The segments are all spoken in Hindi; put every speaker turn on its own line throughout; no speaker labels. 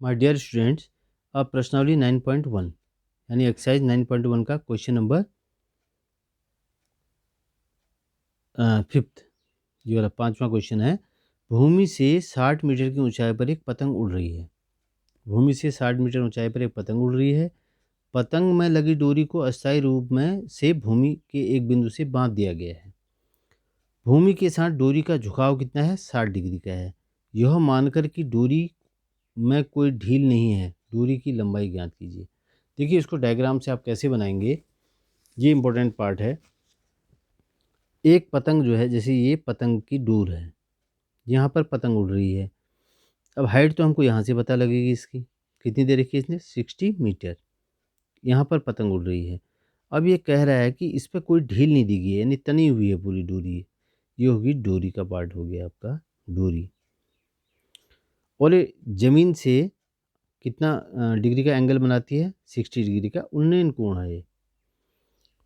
माय डियर स्टूडेंट्स, अब प्रश्नावली 9.1 यानी एक्सरसाइज 9.1 का क्वेश्चन नंबर 5th ये वाला 5वां क्वेश्चन है। भूमि से 60 मीटर की ऊंचाई पर एक पतंग उड़ रही है। भूमि से 60 मीटर ऊंचाई पर एक पतंग उड़ रही है। पतंग में लगी डोरी को अस्थायी रूप में से भूमि के एक बिंदु से बांध दिया गया है। भूमि के साथ डोरी का झुकाव कितना है? 60 डिग्री का है। यह मानकर कि डोरी में कोई ढील नहीं है, डोरी की लंबाई ज्ञात कीजिए। देखिए, इसको डायग्राम से आप कैसे बनाएंगे, ये इंपॉर्टेंट पार्ट है। एक पतंग जो है, जैसे ये पतंग की डोर है, यहाँ पर पतंग उड़ रही है। अब हाइट तो हमको यहाँ से पता लगेगी इसकी, कितनी दे रखी है इसने? 60 मीटर। यहाँ पर पतंग उड़ रही है। अब ये कह रहा है कि इस पर कोई ढील नहीं दी गई है, यानी तनी हुई है पूरी डोरी। ये होगी डोरी का पार्ट, हो गया आपका डोरी। और ये जमीन से कितना डिग्री का एंगल बनाती है? 60 डिग्री का उन्नयन कोण है ये।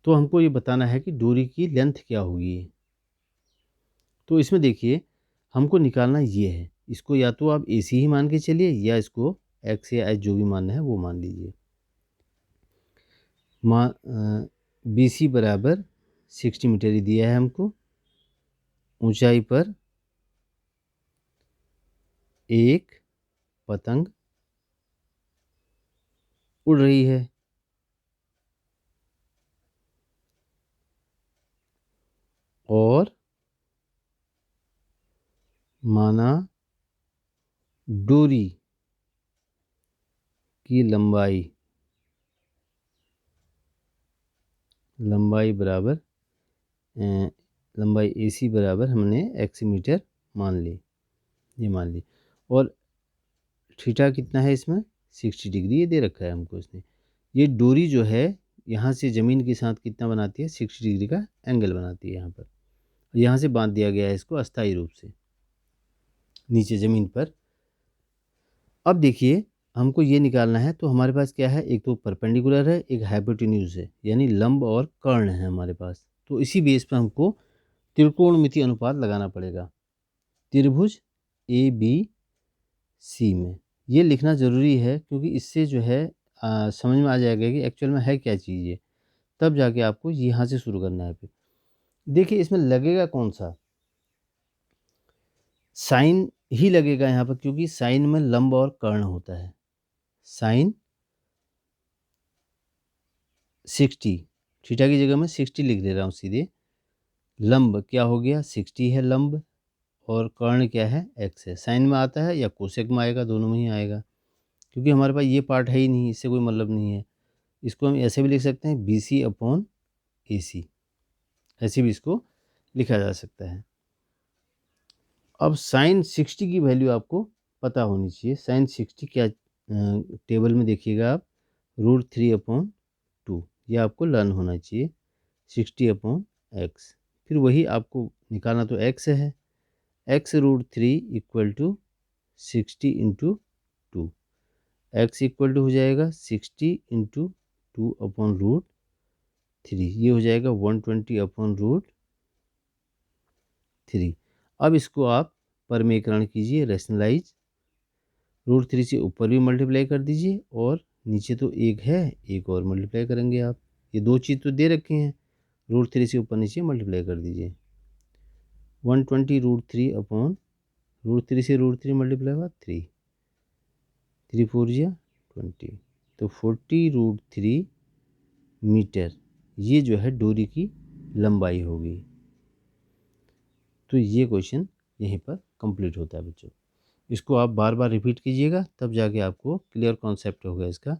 तो हमको ये बताना है कि डोरी की लेंथ क्या होगी। तो इसमें देखिए, हमको निकालना ये है। इसको या तो आप AC ही मान के चलिए, या इसको X या H जो भी मानना है वो मान लीजिए। BC बराबर 60 मीटर ही दिया है हमको। ऊंचाई पर एक पतंग उड़ रही है। और माना डोरी की लंबाई बराबर लंबाई AC बराबर हमने X मीटर मान ली, ये मान ली। और थीटा कितना है इसमें? 60 डिग्री ये दे रखा है हमको इसने। ये डोरी जो है यहाँ से ज़मीन के साथ कितना बनाती है? 60 डिग्री का एंगल बनाती है यहाँ पर। यहाँ से बांध दिया गया है इसको अस्थायी रूप से नीचे ज़मीन पर। अब देखिए, हमको ये निकालना है, तो हमारे पास क्या है? एक तो परपेंडिकुलर है, एक हाइपोटेन्यूज है, यानी लंब और कर्ण है हमारे पास। तो इसी बेस पर हमको त्रिकोणमिति अनुपात लगाना पड़ेगा त्रिभुज ABC में। ये लिखना ज़रूरी है, क्योंकि इससे जो है समझ में आ जाएगा कि एक्चुअल में है क्या चीज़ ये। तब जाके आपको यहाँ से शुरू करना है। फिर देखिए, इसमें लगेगा कौन सा? साइन ही लगेगा यहाँ पर, क्योंकि साइन में लंब और कर्ण होता है। साइन 60, थीटा की जगह में 60 लिख दे रहा हूँ सीधे। लंब क्या हो गया? 60 है लंब, और कर्ण क्या है? X है। साइन में आता है या कोसेक में आएगा, दोनों में ही आएगा, क्योंकि हमारे पास ये पार्ट है ही नहीं, इससे कोई मतलब नहीं है। इसको हम ऐसे भी लिख सकते हैं, BC/AC, ऐसे भी इसको लिखा जा सकता है। अब साइन 60 की वैल्यू आपको पता होनी चाहिए। साइन 60 क्या, टेबल में देखिएगा आप, √3/2, ये आपको लर्न होना चाहिए। 60/X, फिर वही आपको निकालना तो X है। X √3 = 60 × 2। X इक्वल टू हो जाएगा 60 × 2/√3, ये हो जाएगा 120/√3। अब इसको आप परमेकरण कीजिए, रैशनलाइज। √3 से ऊपर भी मल्टीप्लाई कर दीजिए, और नीचे तो एक है, एक और मल्टीप्लाई करेंगे आप। ये दो चीज़ तो दे रखे हैं, √3 से ऊपर नीचे मल्टीप्लाई कर दीजिए। 120√3 से √3 मल्टीप्लाई हुआ 3, 3 4 20, तो 40√3 मीटर ये जो है डोरी की लंबाई होगी। तो ये क्वेश्चन यहीं पर कंप्लीट होता है बच्चों। इसको आप बार बार रिपीट कीजिएगा, तब जाके आपको क्लियर कॉन्सेप्ट होगा इसका।